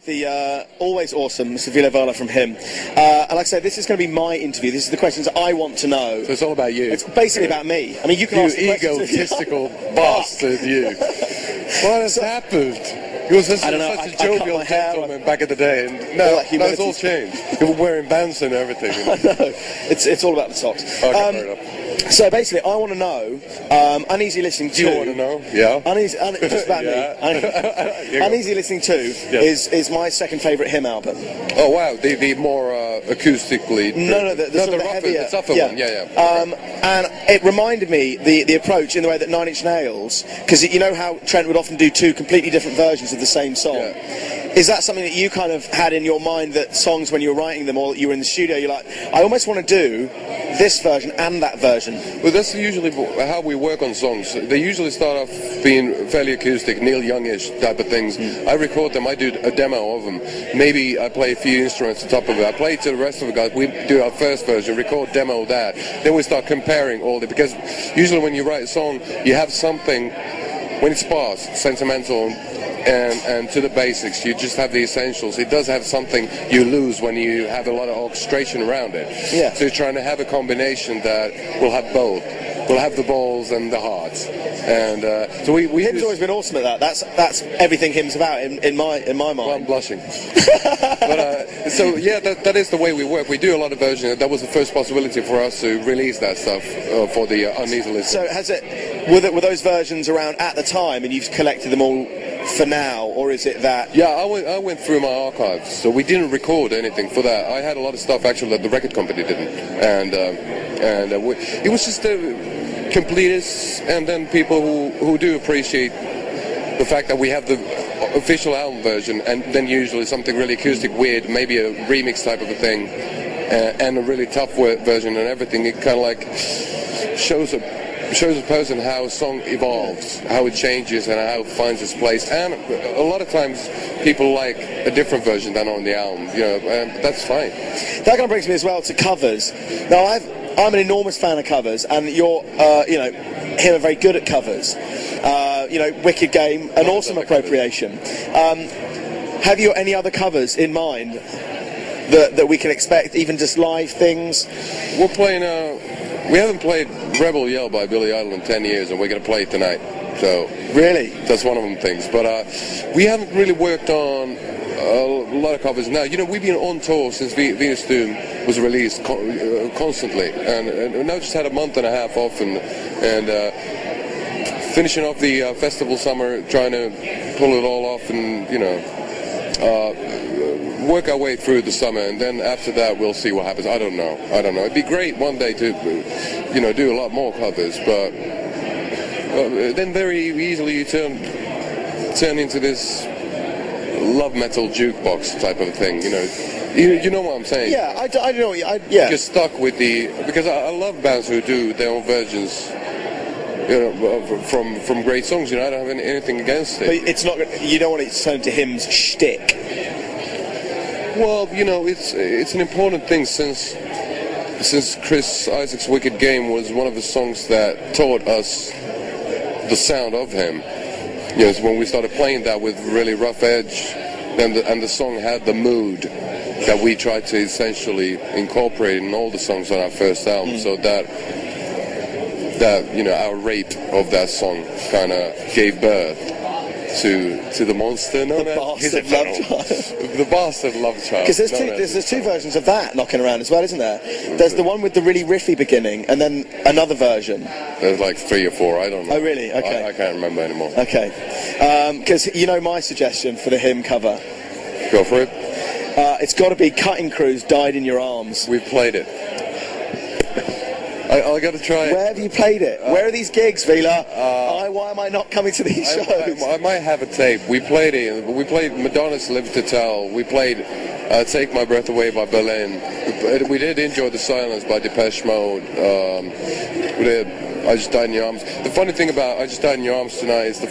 The always awesome Mr. Ville Valo from him. And like I said, this is going to be my interview. This is the questions I want to know. So it's all about you. It's basically about me. I mean, you can ask the questions. You egotistical bastard, you. What has happened? He was such a jovial gentleman back in the day, and now that's all changed. You were wearing bands and everything. You know? I know. It's all about the socks. Okay, fair enough. So basically, I want to know, Uneasy Listening 2... You want to know? Yeah. Just about me. Uneasy Listening 2 is my second favourite him album. Oh, wow. The more acoustically... No, the heavier. The tougher one, And it reminded me, the approach, in the way that Nine Inch Nails... Because you know how Trent would often do two completely different versions of the same song? Yeah. Is that something that you kind of had in your mind, that songs when you were writing them or you were in the studio, you're like, I almost want to do this version and that version? Well, that's usually how we work on songs. They usually start off being fairly acoustic, Neil Youngish type of things. I record them, I do a demo of them. Maybe I play a few instruments on top of it. I play to the rest of the guys. We do our first version, record demo of that. Then we start comparing all the... Because usually when you write a song, you have something... When it's sparse, sentimental, and to the basics, you just have the essentials. It does have something you lose when you have a lot of orchestration around it. Yeah. So you're trying to have a combination that will have both. We'll have the balls and the hearts. And so we Him's always been awesome at that. That's everything Him's about in my mind. Well, I'm blushing. But, so yeah, that is the way we work. We do a lot of versions. That was the first possibility for us to release that stuff for the Uneasy Listening. So were those versions around at the time, and you've collected them all for now, or is it that... Yeah, I went through my archives, so we didn't record anything for that. I had a lot of stuff actually that the record company didn't, and it was just completists, and then people who do appreciate the fact that we have the official album version, and then usually something really acoustic, weird, maybe a remix type of a thing, and a really tough version and everything. It kind of like shows a person how a song evolves, how it changes, and how it finds its place. And a lot of times people like a different version than on the album, you know, and that's fine. That kind of brings me as well to covers. Now, I'm an enormous fan of covers, and you're, Him are very good at covers. Wicked Game, an awesome appropriation. Have you any other covers in mind that we can expect, even just live things? We're playing... We haven't played Rebel Yell by Billy Idol in 10 years, and we're going to play it tonight. So really, that's one of them things. But we haven't really worked on a lot of covers. Now, you know, we've been on tour since Venus Doom was released constantly, and now just had a month and a half off, and finishing off the festival summer, trying to pull it all off, and work our way through the summer, and then after that we'll see what happens. I don't know. It'd be great one day to, do a lot more covers, but then very easily you turn into this love metal jukebox type of thing. You know what I'm saying? Yeah, I know. Yeah. You're stuck with because I love bands who do their own versions. From great songs. I don't have anything against it. But it's not. You don't want it to turn to Him's shtick. Well, it's an important thing since Chris Isaac's Wicked Game was one of the songs that taught us the sound of Him. So when we started playing that with really rough edge, and the song had the mood that we tried to essentially incorporate in all the songs on our first album, so that our rape of that song kind of gave birth to the monster known the bastard love child. The bastard love child. Because there's two versions of that knocking around as well, isn't there? There's the one with the really riffy beginning, and then another version. There's like 3 or 4. I don't know. Oh really? Okay. I can't remember anymore. Okay. Because my suggestion for the Him cover. Go for it. It's got to be Cutting Crews, Died in Your Arms. We've played it. I got to try it. Where have you played it? Where are these gigs, Vila? Why am I not coming to these shows? I might have a tape. We played it. We played Madonna's Live to Tell. We played Take My Breath Away by Berlin. We did Enjoy the Silence by Depeche Mode. We did I Just Died in Your Arms. The funny thing about I Just Died in Your Arms tonight is the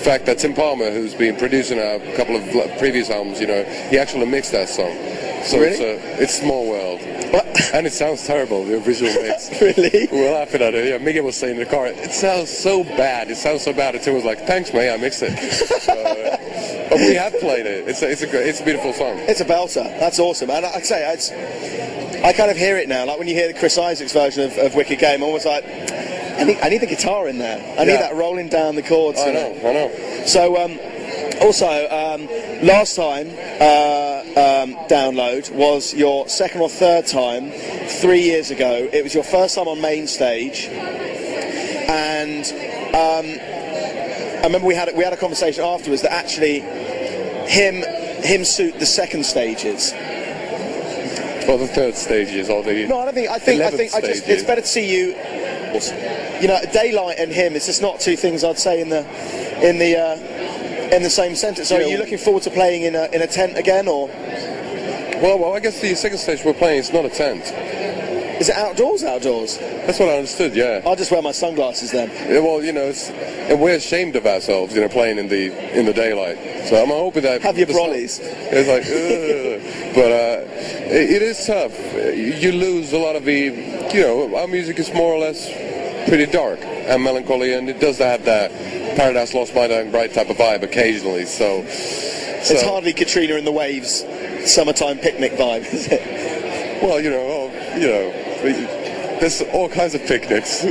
fact that Tim Palmer, who's been producing a couple of previous albums, he actually mixed that song. So really? It's Small World. What? And it sounds terrible, the visual mix. Really? We were laughing at it. Yeah, Miguel was saying in the car, it sounds so bad. It sounds so bad. And Tim was like, thanks, mate, I mixed it. But we have played it. It's a beautiful song. It's a belter. That's awesome. And I'd say I kind of hear it now. Like when you hear the Chris Isaacs version of Wicked Game, I'm almost like, I need the guitar in there. I need that rolling down the chords. I know. So also last time download was your second or third time 3 years ago. It was your first time on main stage, and I remember we had a conversation afterwards that actually him suit the second stages. Or the third stages, or the no, I think it's better to see you. You know, Daylight and him. It's just not two things I'd say in the same sentence. So, are you looking forward to playing in a tent again, or? Well, I guess the second stage we're playing is not a tent. Is it outdoors? Outdoors. That's what I understood. Yeah. I'll just wear my sunglasses then. Yeah, well, you know, and we're ashamed of ourselves, you know, playing in the daylight. So I'm hoping that have your brollies. It's like, but it is tough. You lose a lot of the, you know, our music is more or less pretty dark and melancholy, and it does have that Paradise Lost by Dying Bright type of vibe occasionally. So it's hardly Katrina and the Waves, summertime picnic vibe, is it? Well, you know, there's all kinds of picnics.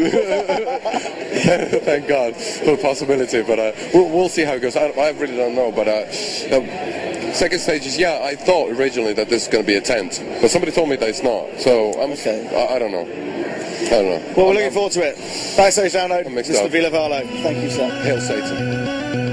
Thank God for the possibility, but we'll see how it goes. I really don't know, but second stage is, I thought originally that this is going to be a tent, but somebody told me that it's not, so I don't know. Well, we're looking forward to it. Backstage download, Mr. Ville Valo. Thank you, sir. Hail Satan.